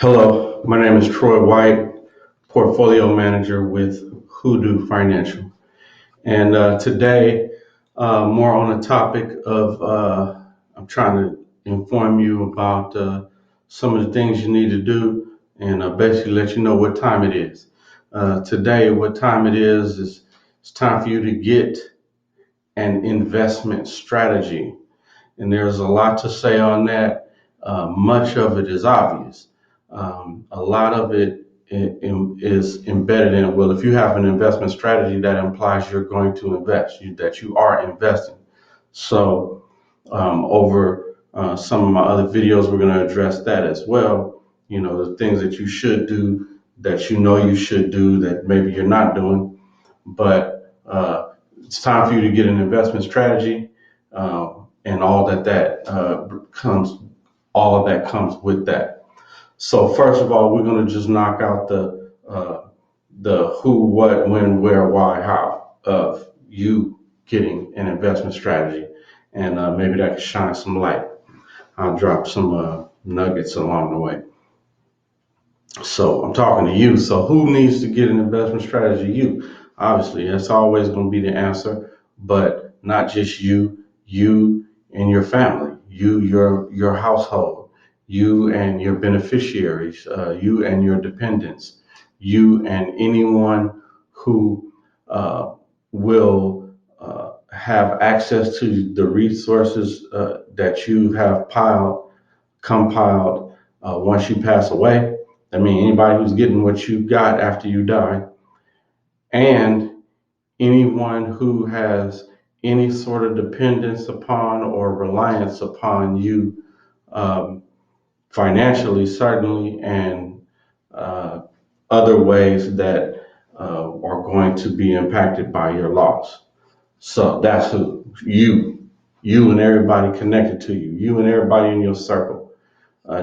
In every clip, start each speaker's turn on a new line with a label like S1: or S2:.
S1: Hello, my name is Troy White, Portfolio Manager with Hoodoo Financial. And today, more on the topic of I'm trying to inform you about some of the things you need to do and basically let you know what time it is. Today, what time it is it's time for you to get an investment strategy. And there's a lot to say on that. Much of it is obvious. A lot of it is embedded in it. Well, if you have an investment strategy, that implies you're going to invest, that you are investing. So, over some of my other videos, we're going to address that as well. You know, the things that you should do, that you know you should do, that maybe you're not doing. But it's time for you to get an investment strategy, and all of that comes with that. So first of all, we're going to just knock out the who, what, when, where, why, how of you getting an investment strategy, and maybe that can shine some light. I'll drop some nuggets along the way. So I'm talking to you. So who needs to get an investment strategy? You. Obviously, that's always going to be the answer, but not just you, you and your family, your household, you and your beneficiaries, you and your dependents, you and anyone who will have access to the resources that you have compiled once you pass away. I mean, anybody who's getting what you got after you die, and anyone who has any sort of dependence upon or reliance upon you, financially, certainly, and uh, other ways that are going to be impacted by your loss. So that's who you and everybody connected to you and everybody in your circle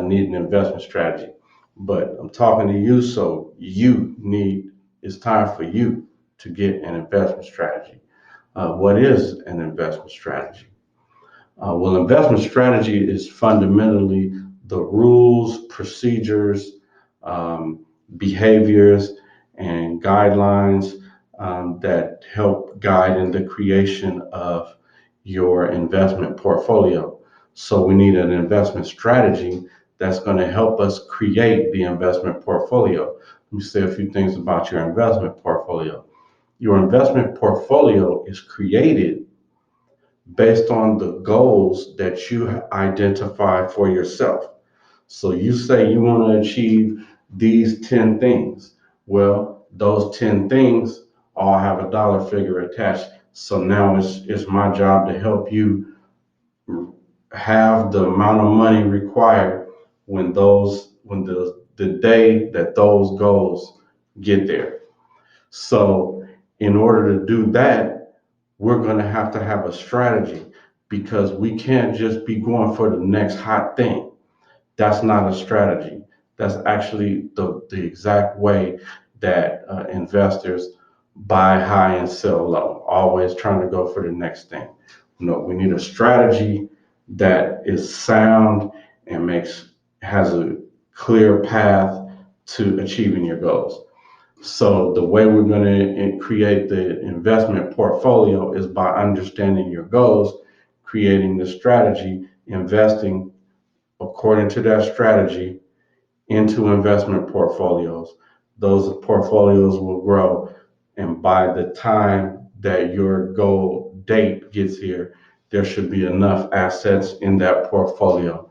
S1: need an investment strategy. But I'm talking to you, so it's time for you to get an investment strategy. What is an investment strategy? Well, investment strategy is fundamentally the rules, procedures, behaviors, and guidelines that help guide in the creation of your investment portfolio. So we need an investment strategy that's going to help us create the investment portfolio. Let me say a few things about your investment portfolio. Your investment portfolio is created based on the goals that you identify for yourself. So you say you want to achieve these 10 things. Well, those 10 things all have a dollar figure attached. So now it's my job to help you have the amount of money required when the day that those goals get there. So in order to do that, we're going to have a strategy, because we can't just be going for the next hot thing. That's not a strategy. That's actually the exact way that investors buy high and sell low, always trying to go for the next thing. No, we need a strategy that is sound and has a clear path to achieving your goals. So the way we're going to create the investment portfolio is by understanding your goals, creating the strategy, investing according to that strategy into investment portfolios. Those portfolios will grow, and by the time that your goal date gets here, there should be enough assets in that portfolio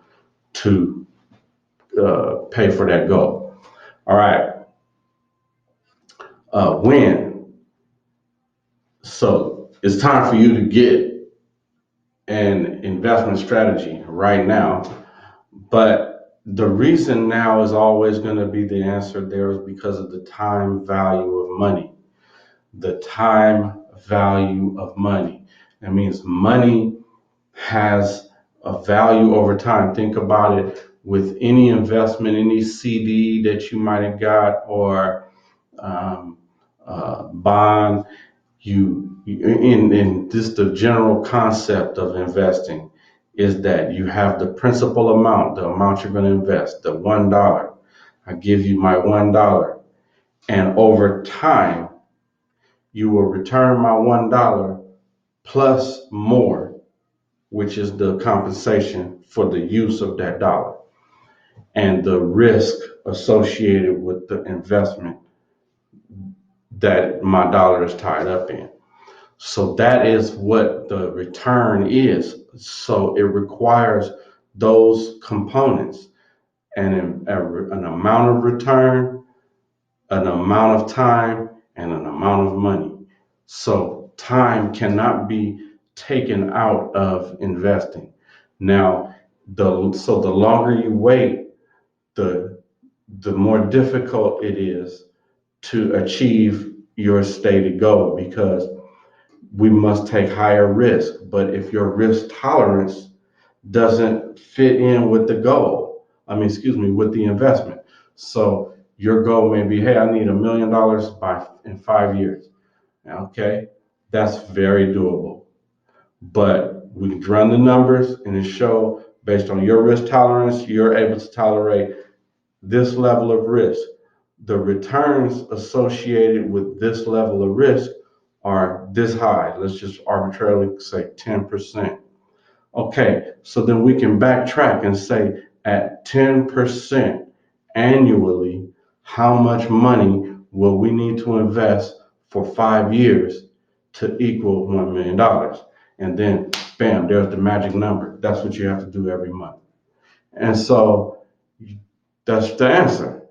S1: to pay for that goal. All right. When? So it's time for you to get an investment strategy right now. But the reason now is always going to be the answer there is because of the time value of money. The time value of money. That means money has a value over time. Think about it with any investment, any CD that you might have got, or bond. In just the general concept of investing is that you have the principal amount, the amount you're going to invest, the $1. I give you my $1, and over time, you will return my $1 plus more, which is the compensation for the use of that dollar and the risk associated with the investment that my dollar is tied up in. So that is what the return is. So it requires those components and an amount of return, an amount of time, and an amount of money. So time cannot be taken out of investing. Now, the longer you wait, the the more difficult it is to achieve your stated goal because we must take higher risk. But if your risk tolerance doesn't fit in with the goal, with the investment. So your goal may be, hey, I need $1 million in 5 years. Okay, that's very doable. But we run the numbers and it show based on your risk tolerance, you're able to tolerate this level of risk. The returns associated with this level of risk are this high. Let's just arbitrarily say 10%. Okay, so then we can backtrack and say at 10% annually, how much money will we need to invest for 5 years to equal $1 million? And then, bam, there's the magic number. That's what you have to do every month. And so that's the answer.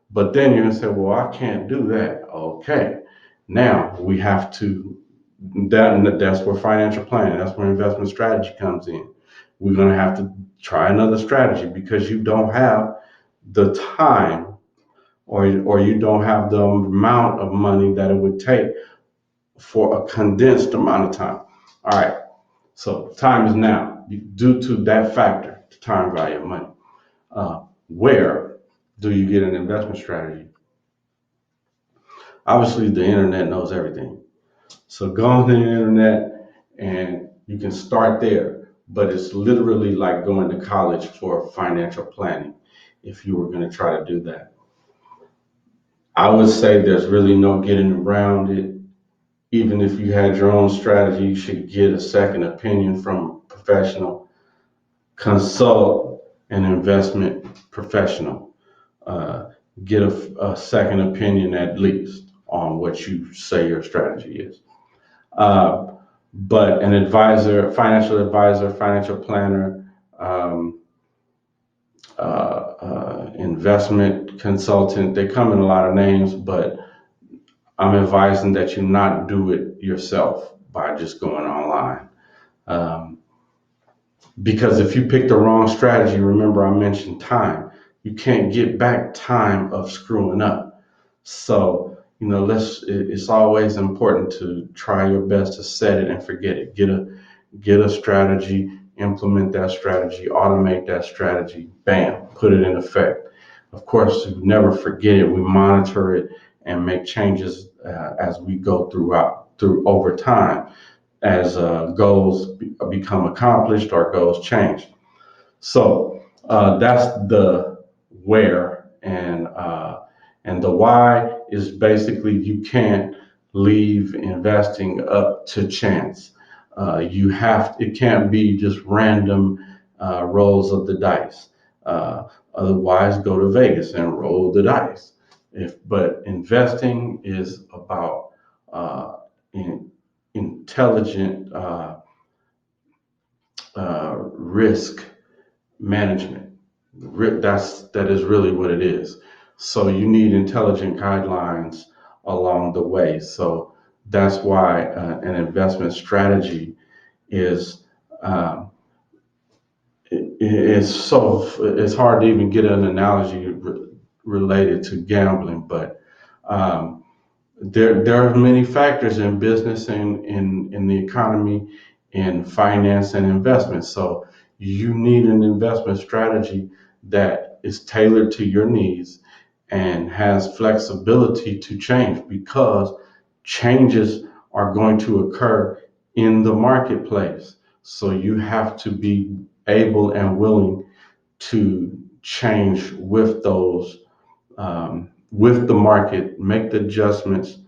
S1: But then you're going to say, well, I can't do that. Okay, now we have to that's where financial planning, that's where investment strategy comes in. We're going to have to try another strategy because you don't have the time or you don't have the amount of money that it would take for a condensed amount of time. All right, so time is now due to that factor, the time value of money. Where do you get an investment strategy? Obviously, the internet knows everything. So go on the internet and you can start there. But it's literally like going to college for financial planning if you were going to try to do that. I would say there's really no getting around it. Even if you had your own strategy, you should get a second opinion from a professional. Consult an investment professional. Uh, get a second opinion at least on what you say your strategy is. Uh, but an advisor, financial planner, um, investment consultant, they come in a lot of names, but I'm advising that you not do it yourself by just going online. Um, because if you pick the wrong strategy, remember I mentioned time, you can't get back time of screwing up. So, it's always important to try your best to set it and forget it. Get a strategy, implement that strategy, automate that strategy, bam, put it in effect. Of course, we never forget it. We monitor it and make changes as we go through over time as goals become accomplished or goals change. So that's the where, and the why is basically you can't leave investing up to chance. It can't be just random rolls of the dice. Uh, Otherwise, go to Vegas and roll the dice. But investing is about in, intelligent risk management. That is really what it is. So you need intelligent guidelines along the way. So that's why an investment strategy is um, it's hard to even get an analogy related to gambling, but um, there are many factors in business and in the economy, in finance and investment. So you need an investment strategy that is tailored to your needs and has flexibility to change because changes are going to occur in the marketplace. So you have to be able and willing to change with those with the market, make the adjustments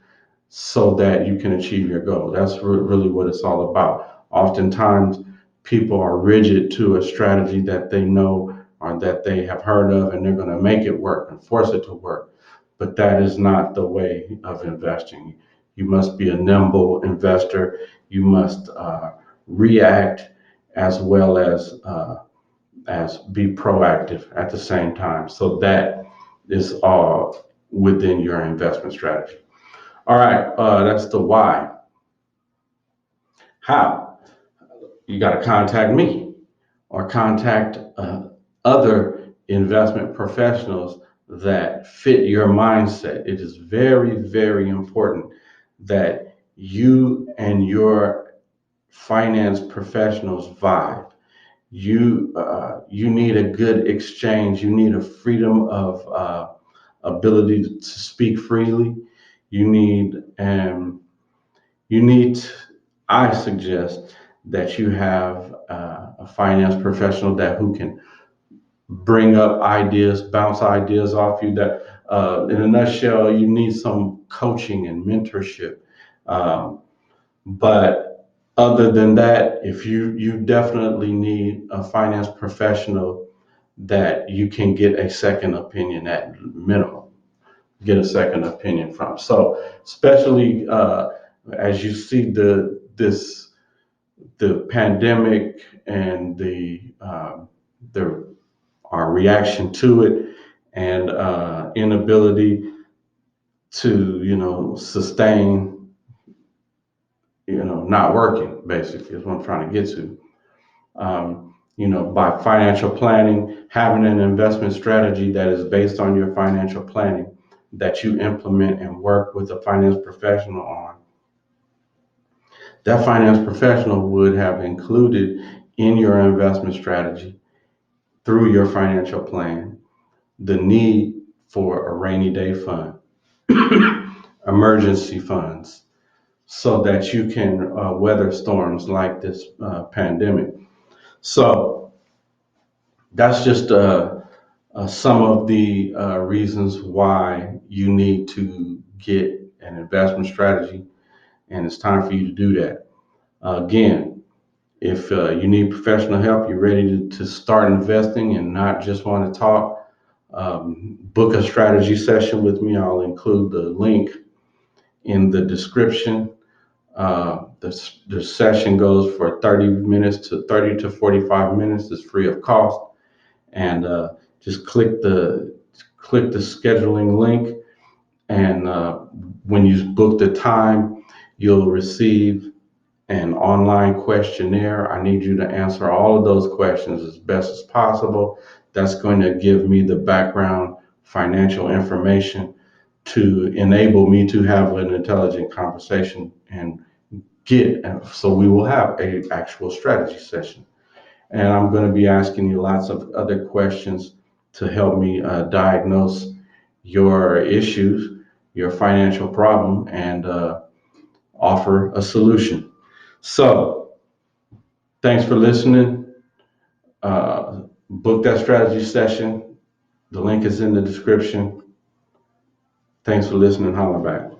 S1: so that you can achieve your goal. That's really what it's all about. Oftentimes, people are rigid to a strategy that they know or that they have heard of, and they're going to make it work and force it to work. But that is not the way of investing. You must be a nimble investor. You must react as well as be proactive at the same time. So that is all within your investment strategy. All right, that's the why. How? You got to contact me or contact other investment professionals that fit your mindset. It is very, very important that you and your finance professionals vibe. You need a good exchange. You need a freedom of ability to speak freely. You need you need, I suggest that you have a finance professional that who can bring up ideas, bounce ideas off you. That, in a nutshell, you need some coaching and mentorship. Um, but other than that, if you definitely need a finance professional that you can get a second opinion at minimum. Get a second opinion from. So, especially as you see the pandemic and the our reaction to it and inability to sustain not working basically is what I'm trying to get to. By financial planning, having an investment strategy that is based on your financial planning that you implement and work with a finance professional on, that finance professional would have included in your investment strategy through your financial plan the need for a rainy day fund, emergency funds, so that you can weather storms like this pandemic. So that's just some of the reasons why you need to get an investment strategy, and it's time for you to do that. Again, if you need professional help, you're ready to start investing and not just want to talk, book a strategy session with me. I'll include the link in the description. The session goes for 30 to 45 minutes. It's free of cost, and just click the scheduling link. And when you book the time, you'll receive an online questionnaire. I need you to answer all of those questions as best as possible. That's going to give me the background financial information to enable me to have an intelligent conversation and so we will have a actual strategy session. And I'm going to be asking you lots of other questions to help me diagnose your issues, your financial problem, and offer a solution. So, thanks for listening. Book that strategy session. The link is in the description. Thanks for listening. Holla back.